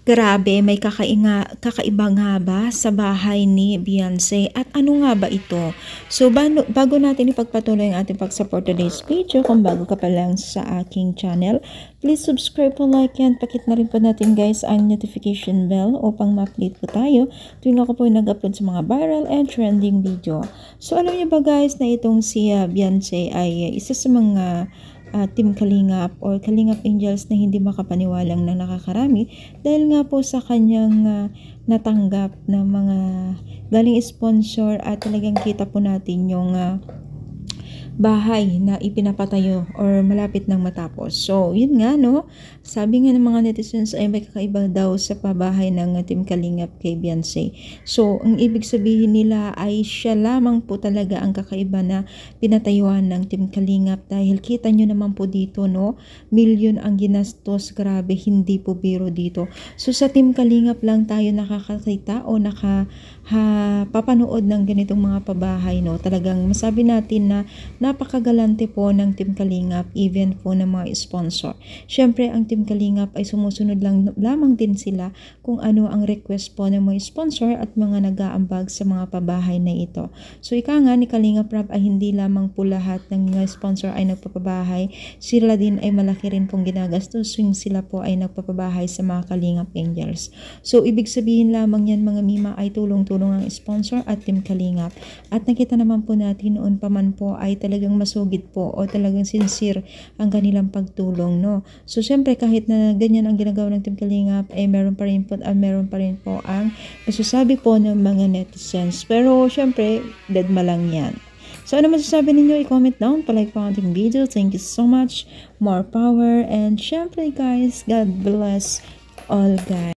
Grabe, may kakaiba nga ba sa bahay ni Beyonce? At ano nga ba ito? So, bago natin ipagpatuloy ang ating pag-support today's video, kung bago ka pa lang sa aking channel, please subscribe po, like yan. Pakit na rin po natin guys ang notification bell upang ma-update po tayo tuwing ako po nag-upload sa mga viral and trending video. So, alam niyo ba guys na itong si Beyonce ay isa sa mga Team Kalingap or Kalingap Angels na hindi makapaniwalang na nakakarami dahil nga po sa kanyang natanggap na mga galing sponsor at talagang kita po natin yung bahay na ipinapatayo or malapit nang matapos. So, yun nga no, sabi nga ng mga netizens ay may kakaiba daw sa pabahay ng Team Kalingap kay Beyonce. So, ang ibig sabihin nila ay siya lamang po talaga ang kakaiba na pinatayuan ng Team Kalingap dahil kita nyo naman po dito no, milyon ang ginastos, grabe, hindi po biro dito. So, sa Team Kalingap lang tayo nakakakita o papanood ng ganitong mga pabahay no. Talagang masabi natin na napakagalante po ng Team Kalingap, even po ng mga sponsor. Siyempre, ang Team Kalingap ay sumusunod lamang din sila kung ano ang request po ng mga sponsor at mga nag-aambag sa mga pabahay na ito. So, ika nga ni Kalingap Rap ay hindi lamang po lahat ng mga sponsor ay nagpapabahay. Sila din ay malaki rin pong ginagastos swing sila po ay nagpapabahay sa mga Kalingap Angels. So, ibig sabihin lamang yan mga mima ay tulong-tulong ang sponsor at Team Kalingap. At nakita naman po natin noon pa man po ay talagang masugid po o talagang sincere ang kanilang pagtulong no. So syempre kahit na ganyan ang ginagawa ng Team Kalingap ay meron pa rin po ang masasabi po ng mga netizens. Pero syempre deadma lang yan. So ano masasabi ninyo? I-comment down, palike po ang ating video. Thank you so much. More power and syempre guys, God bless all guys.